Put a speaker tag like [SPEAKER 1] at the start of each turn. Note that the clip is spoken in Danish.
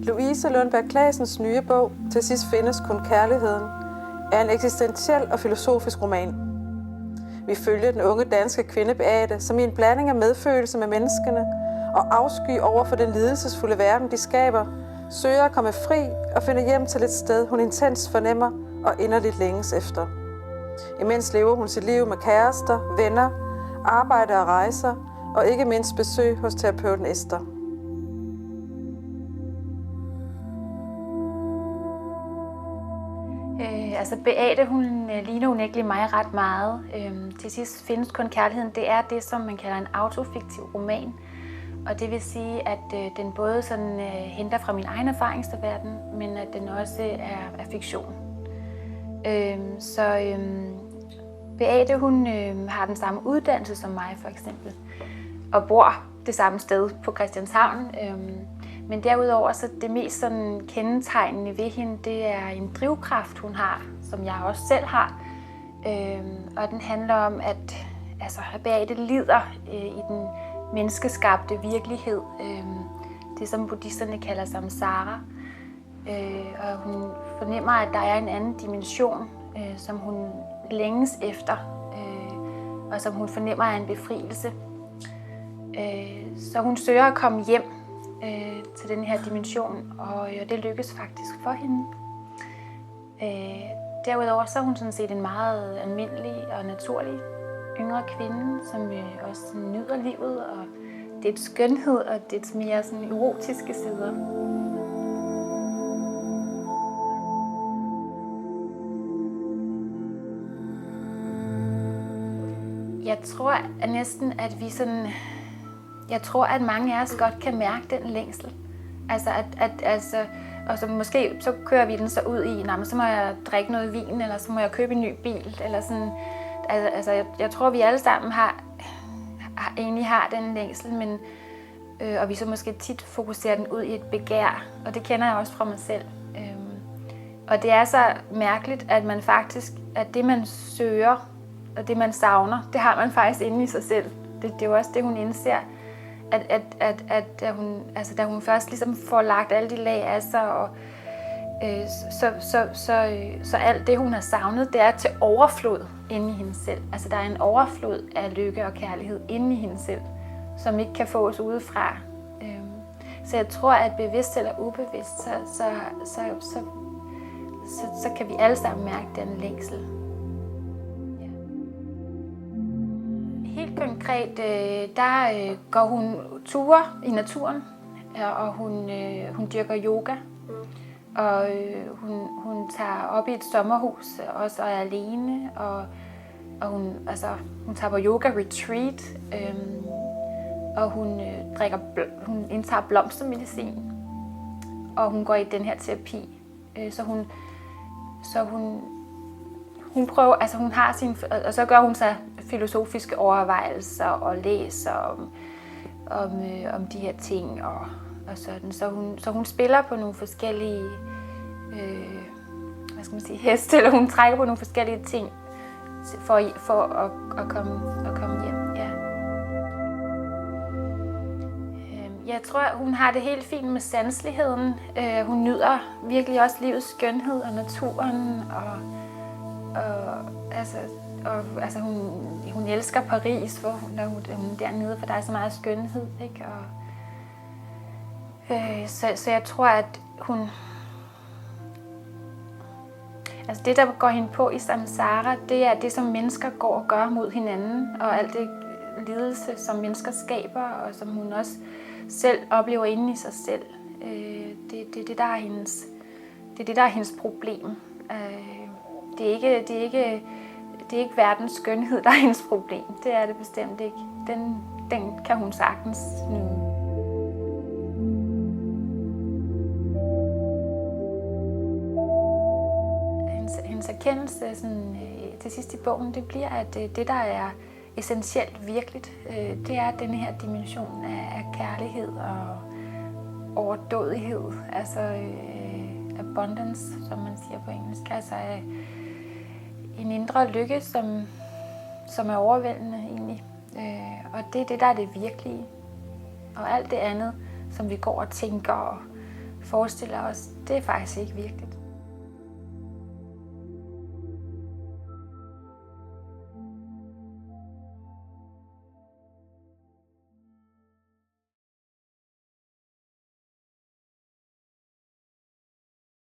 [SPEAKER 1] Louise Lundberg Claessens nye bog, Til sidst findes kun kærligheden, er en eksistentiel og filosofisk roman. Vi følger den unge danske kvinde Beate, som i en blanding af medfølelse med menneskene og afsky over for den lidelsesfulde verden, de skaber, søger at komme fri og finde hjem til et sted, hun intens fornemmer og inderligt længes efter. Imens lever hun sit liv med kærester, venner, arbejde og rejser, og ikke mindst besøg hos terapeuten Esther.
[SPEAKER 2] Beate, hun ligner unægteligt mig ret meget. Til sidst findes kun kærligheden. Det er det, som man kalder en autofiktiv roman. Og det vil sige, at den både sådan, henter fra min egen erfaringsverden, men at den også er fiktion. Beate, hun har den samme uddannelse som mig, for eksempel, og bor det samme sted på Christianshavn. Men derudover, så det mest sådan kendetegnende ved hende, det er en drivkraft, hun har, som jeg også selv har. Og den handler om, at Beate lider i den menneskeskabte virkelighed. Det, som buddhisterne kalder samsara. Og hun fornemmer, at der er en anden dimension, som hun længes efter, og som hun fornemmer er en befrielse. Så hun søger at komme hjem til den her dimension, og det lykkes faktisk for hende. Derudover så er hun sådan set en meget almindelig og naturlig yngre kvinde, som også nyder livet og dets skønhed og dets mere sådan erotiske sider. Jeg tror at næsten, at vi sådan... Jeg tror, at mange af os godt kan mærke den længsel. Og så måske så kører vi den så ud i, så må jeg drikke noget vin, eller så må jeg købe en ny bil, eller sådan. Jeg tror, vi alle sammen egentlig har den længsel, men og vi så måske tit fokuserer den ud i et begær, og det kender jeg også fra mig selv. Og det er så mærkeligt, at man faktisk, at det man søger, og det man savner, det har man faktisk inde i sig selv. Det er jo også det, hun indser. At da hun først ligesom får lagt alle de lag af sig, og så alt det, hun har savnet, det er til overflod inde i hende selv. Altså der er en overflod af lykke og kærlighed inde i hende selv, som ikke kan fås udefra. Så jeg tror, at bevidst eller ubevidst, så kan vi alle sammen mærke den længsel. Helt konkret, der går hun ture i naturen, og hun dyrker yoga. Og hun tager op i et sommerhus, også og er alene, og hun tager på yoga retreat, og hun indtager blomstermedicin, og hun går i den her terapi. Så hun prøver, hun har sin, og så gør hun sig filosofiske overvejelser og læser om de her ting og sådan. Så hun spiller på nogle forskellige heste, eller hun trækker på nogle forskellige ting for at komme hjem. Ja. Jeg tror, hun har det helt fint med sanseligheden. Hun nyder virkelig også livets skønhed og naturen hun elsker Paris, når hun er dernede, for der er så meget skønhed, ikke? Så jeg tror, at hun... det, der går hende på i samsara, det er det, som mennesker går og gør mod hinanden, og alt det lidelse, som mennesker skaber, og som hun også selv oplever inde i sig selv. Det er det, der er hendes problem. Det er ikke verdens skønhed, der er hendes problem. Det er det bestemt ikke. Den kan hun sagtens nyde. Hendes erkendelse til sidst i bogen, det bliver, at det, der er essentielt virkeligt, det er denne her dimension af kærlighed og overdådighed. Abundance, som man siger på engelsk. En indre lykke, som er overvældende egentlig. Og det er det, der er det virkelige. Og alt det andet, som vi går og tænker og forestiller os, det er faktisk ikke virkeligt.